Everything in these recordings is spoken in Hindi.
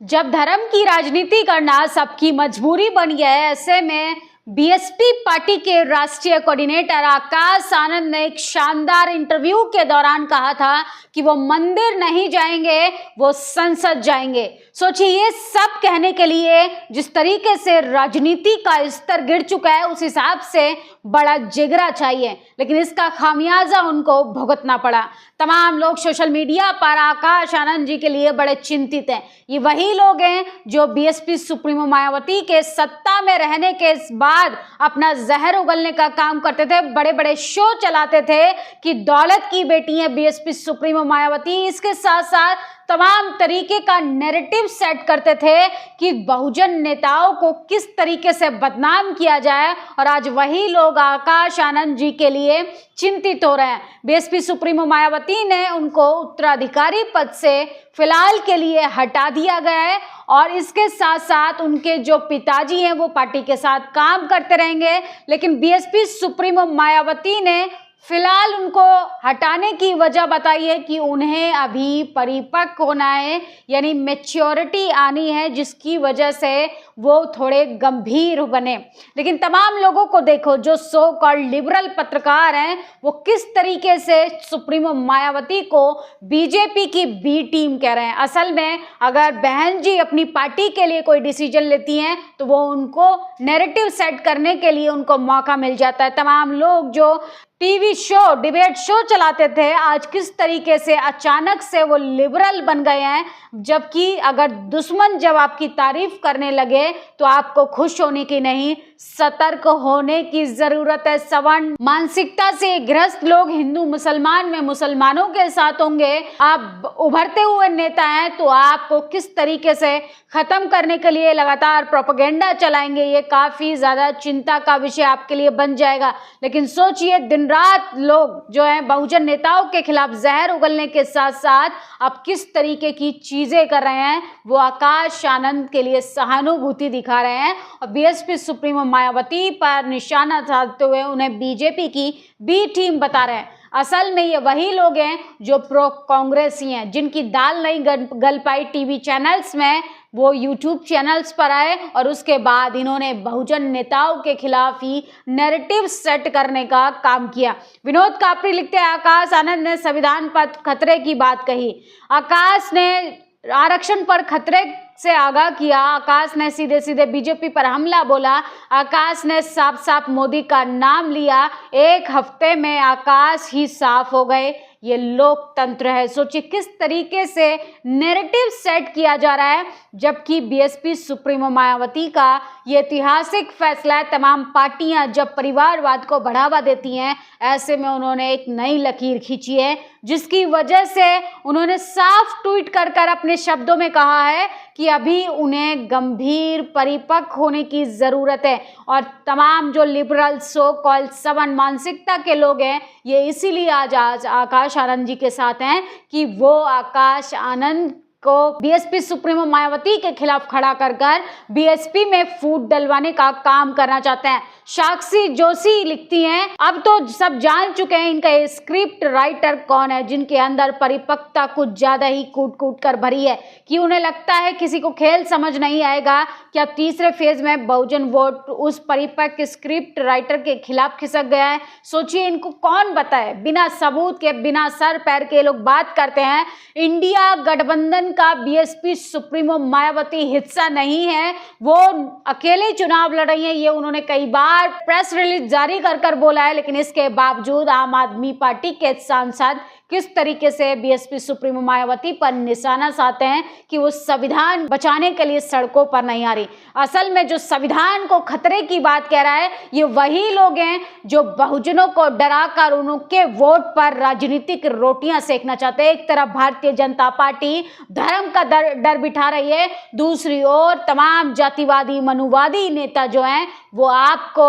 जब धर्म की राजनीति करना सबकी मजबूरी बन गया है, ऐसे में बीएसपी पार्टी के राष्ट्रीय कोऑर्डिनेटर आकाश आनंद ने एक शानदार इंटरव्यू के दौरान कहा था कि वो मंदिर नहीं जाएंगे, वो संसद जाएंगे। सोचिए, ये सब कहने के लिए जिस तरीके से राजनीति का स्तर गिर चुका है, उस हिसाब से बड़ा जिगरा चाहिए, लेकिन इसका खामियाजा उनको भुगतना पड़ा। तमाम लोग सोशल मीडिया पर आकाश आनंद जी के लिए बड़े चिंतित हैं। ये वही लोग हैं जो बीएसपी सुप्रीमो मायावती के सत्ता में रहने के बाद अपना जहर उगलने का काम करते थे, बड़े बड़े शो चलाते थे कि दौलत की बेटी है बीएसपी सुप्रीमो मायावती। इसके साथ साथ तमाम तरीके का नैरेटिव सेट करते थे कि बहुजन नेताओं को किस तरीके से बदनाम किया जाए, और आज वही लोग आकाश आनंद जी के लिए चिंतित हो रहे हैं। बीएसपी सुप्रीमो मायावती ने उनको उत्तराधिकारी पद से फिलहाल के लिए हटा दिया गया है, और इसके साथ साथ उनके जो पिताजी हैं वो पार्टी के साथ काम करते रहेंगे, लेकिन बीएसपी सुप्रीमो मायावती ने फिलहाल उनको हटाने की वजह बताई है कि उन्हें अभी परिपक्व होना है, यानी मैच्योरिटी आनी है, जिसकी वजह से वो थोड़े गंभीर बने। लेकिन तमाम लोगों को देखो, जो सो कॉल्ड लिबरल पत्रकार हैं, वो किस तरीके से सुप्रीमो मायावती को बीजेपी की बी टीम कह रहे हैं। असल में अगर बहन जी अपनी पार्टी के लिए कोई डिसीजन लेती हैं तो वो उनको नैरेटिव सेट करने के लिए उनको मौका मिल जाता है। तमाम लोग जो टीवी शो, डिबेट शो चलाते थे, आज किस तरीके से अचानक से वो लिबरल बन गए हैं, जबकि अगर दुश्मन जब आपकी तारीफ करने लगे तो आपको खुश होने की नहीं, सतर्क होने की जरूरत है। सवर्ण मानसिकता से ग्रस्त लोग हिंदू मुसलमान में मुसलमानों के साथ होंगे। आप उभरते हुए नेता हैं तो आपको किस तरीके से खत्म करने के लिए लगातार प्रोपेगेंडा चलाएंगे, ये काफी ज्यादा चिंता का विषय आपके लिए बन जाएगा। लेकिन सोचिए, दिन रात लोग जो है बहुजन नेताओं के खिलाफ जहर उगलने के साथ साथ अब किस तरीके की चीजें कर रहे हैं, वो आकाश आनंद के लिए सहानुभूति दिखा रहे हैं और बीएसपी सुप्रीमो मायावती पर निशाना साधते हुए उन्हें बीजेपी की बी टीम बता रहे हैं। असल में ये वही लोग हैं जो प्रो कांग्रेसी हैं, जिनकी दाल नहीं गल पाई टीवी चैनल्स में, वो यूट्यूब चैनल्स पर आए और उसके बाद इन्होंने बहुजन नेताओं के खिलाफ ही नैरेटिव सेट करने का काम किया। विनोद कापरी लिखते हैं, आकाश आनंद ने संविधान पर खतरे की बात कही। आकाश ने आरक्षण पर खतरे से आगाह किया। आकाश ने सीधे सीधे बीजेपी पर हमला बोला। आकाश ने साफ साफ मोदी का नाम लिया। एक हफ्ते में आकाश ही साफ हो गए। ये लोकतंत्र है। सोचिए किस तरीके से नैरेटिव सेट किया जा रहा है, जबकि बीएसपी सुप्रीमो मायावती का ये ऐतिहासिक फैसला है। तमाम पार्टियां जब परिवारवाद को बढ़ावा देती हैं, ऐसे में उन्होंने एक नई लकीर खींची है, जिसकी वजह से उन्होंने साफ ट्वीट कर अपने शब्दों में कहा है कि अभी उन्हें गंभीर परिपक्व होने की जरूरत है। और तमाम जो लिबरल सो कॉल्ड सवर्ण मानसिकता के लोग हैं, ये इसीलिए आज आकाश आनंद जी के साथ हैं कि वो आकाश आनंद को बीएसपी सुप्रीमो मायावती के खिलाफ खड़ा कर बीएसपी में फूट डलवाने का काम करना चाहते हैं। साक्षी जोशी लिखती हैं, अब तो सब जान चुके हैं इनका स्क्रिप्ट राइटर कौन है, जिनके अंदर परिपक्वता कुछ ज्यादा ही कूट कूट कर भरी है कि उन्हें लगता है किसी को खेल समझ नहीं आएगा कि अब तीसरे फेज में बहुजन वोट उस परिपक्व स्क्रिप्ट राइटर के खिलाफ खिसक गया है। सोचिए, इनको कौन बताए, बिना सबूत के, बिना सर पैर के लोग बात करते हैं। इंडिया गठबंधन का बीएसपी सुप्रीमो मायावती हिस्सा नहीं है, वो अकेले चुनाव लड़ रही है। ये उन्होंने कई बार प्रेस रिलीज जारी कर बोला है, लेकिन इसके बावजूद आम आदमी पार्टी के सांसद किस तरीके से बीएसपी सुप्रीमो मायावती पर निशाना साधते हैं कि वो संविधान बचाने के लिए सड़कों पर नहीं आ रही। असल में जो संविधान को खतरे की बात कह रहा है, ये वही लोग हैं जो बहुजनों को डराकर उनके वोट पर राजनीतिक रोटियां सेकना चाहते हैं। एक तरफ भारतीय जनता पार्टी धर्म का डर बिठा रही है, दूसरी ओर तमाम जातिवादी मनुवादी नेता जो हैं वो आपको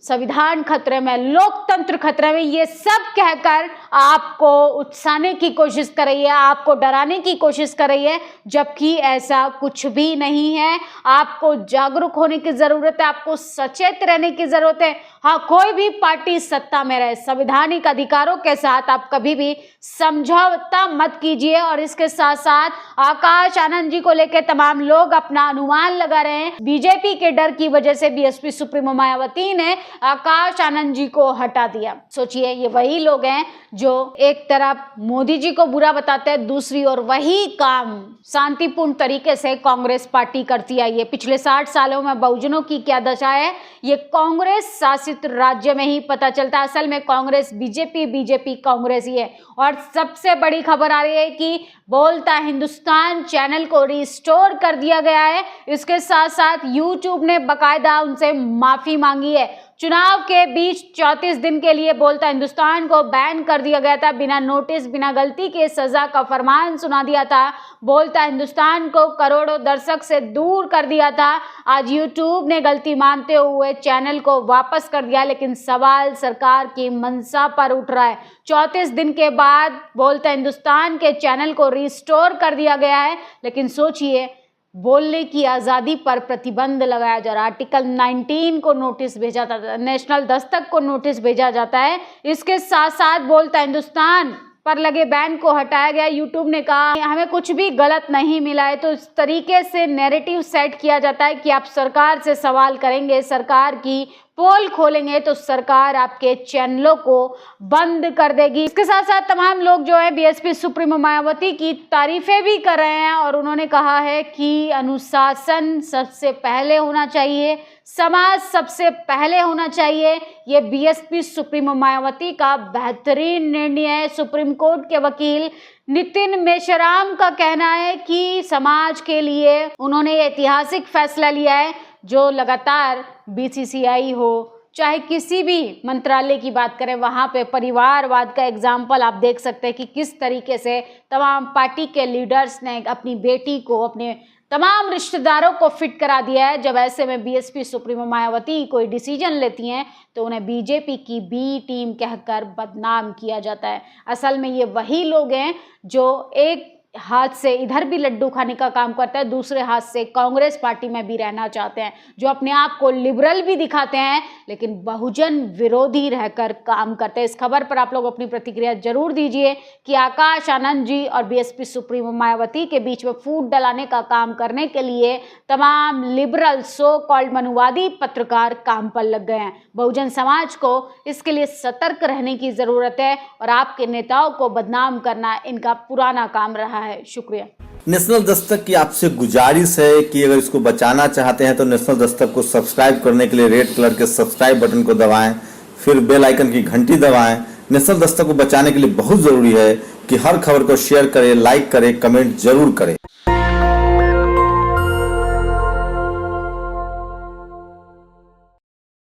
संविधान खतरे में, लोकतंत्र खतरे में, ये सब कहकर आपको उकसाने की कोशिश कर रही है, आपको डराने की कोशिश कर रही है, जबकि ऐसा कुछ भी नहीं है। आपको जागरूक होने की जरूरत है, आपको सचेत रहने की जरूरत है। हाँ, कोई भी पार्टी सत्ता में रहे, संवैधानिक अधिकारों के साथ आप कभी भी समझौता मत कीजिए। और इसके साथ साथ आकाश आनंद जी को लेकर तमाम लोग अपना अनुमान लगा रहे हैं। बीजेपी के डर की वजह से बीएसपी सुप्रीमो मायावती ने आकाश आनंद जी को हटा दिया। सोचिए, ये वही लोग हैं जो एक तरफ मोदी जी को बुरा बताते हैं, दूसरी ओर वही काम शांतिपूर्ण तरीके से कांग्रेस पार्टी करती आई है। पिछले 60 सालों में बहुजनों की क्या दशा है, ये कांग्रेस शासित राज्य में ही पता चलता है। असल में कांग्रेस बीजेपी, बीजेपी कांग्रेस ही है। और सबसे बड़ी खबर आ रही है कि बोलता हिंदुस्तान चैनल को रिस्टोर कर दिया गया है। इसके साथ साथ यूट्यूब ने बकायदा उनसे माफी मांगी है। चुनाव के बीच 34 दिन के लिए बोलता हिंदुस्तान को बैन कर दिया गया था। बिना नोटिस, बिना गलती के सजा का फरमान सुना दिया था। बोलता हिंदुस्तान को करोड़ों दर्शक से दूर कर दिया था। आज यूट्यूब ने गलती मानते हुए चैनल को वापस कर दिया, लेकिन सवाल सरकार की मंशा पर उठ रहा है। 34 दिन के बाद बोलता हिंदुस्तान के चैनल को रिस्टोर कर दिया गया है, लेकिन सोचिए, बोलने की आज़ादी पर प्रतिबंध लगाया जा रहा है। आर्टिकल 19 को नोटिस भेजा जाता है, नेशनल दस्तक को नोटिस भेजा जाता है। इसके साथ साथ बोलता हिंदुस्तान पर लगे बैन को हटाया गया। यूट्यूब ने कहा हमें कुछ भी गलत नहीं मिला है। तो इस तरीके से नैरेटिव सेट किया जाता है कि आप सरकार से सवाल करेंगे, सरकार की पोल खोलेंगे तो सरकार आपके चैनलों को बंद कर देगी। इसके साथ साथ तमाम लोग जो है बीएसपी सुप्रीमो मायावती की तारीफें भी कर रहे हैं और उन्होंने कहा है कि अनुशासन सबसे पहले होना चाहिए, समाज सबसे पहले होना चाहिए। ये बीएसपी सुप्रीमो मायावती का बेहतरीन निर्णय है। सुप्रीम कोर्ट के वकील नितिन मेश्राम का कहना है कि समाज के लिए उन्होंने ऐतिहासिक फैसला लिया है, जो लगातार बीसीसीआई हो चाहे किसी भी मंत्रालय की बात करें, वहाँ पे परिवारवाद का एग्जाम्पल आप देख सकते हैं कि किस तरीके से तमाम पार्टी के लीडर्स ने अपनी बेटी को, अपने तमाम रिश्तेदारों को फिट करा दिया है। जब ऐसे में बीएसपी सुप्रीमो मायावती कोई डिसीजन लेती हैं तो उन्हें बीजेपी की बी टीम कहकर बदनाम किया जाता है। असल में ये वही लोग हैं जो एक हाथ से इधर भी लड्डू खाने का काम करता है, दूसरे हाथ से कांग्रेस पार्टी में भी रहना चाहते हैं, जो अपने आप को लिबरल भी दिखाते हैं लेकिन बहुजन विरोधी रहकर काम करते हैं। इस खबर पर आप लोग अपनी प्रतिक्रिया जरूर दीजिए कि आकाश आनंद जी और बीएसपी सुप्रीमो मायावती के बीच में फूट डलाने का काम करने के लिए तमाम लिबरल सो कॉल्ड मनुवादी पत्रकार काम पर लग गए हैं। बहुजन समाज को इसके लिए सतर्क रहने की जरूरत है और आपके नेताओं को बदनाम करना इनका पुराना काम रहा है। शुक्रिया। नेशनल दस्तक की आपसे गुजारिश है कि अगर इसको बचाना चाहते हैं तो नेशनल दस्तक को सब्सक्राइब करने के लिए रेड कलर के सब्सक्राइब बटन को दबाएं, फिर बेल आइकन की घंटी दबाएं। नेशनल दस्तक को बचाने के लिए बहुत जरूरी है कि हर खबर को शेयर करें, लाइक करें, कमेंट जरूर करें।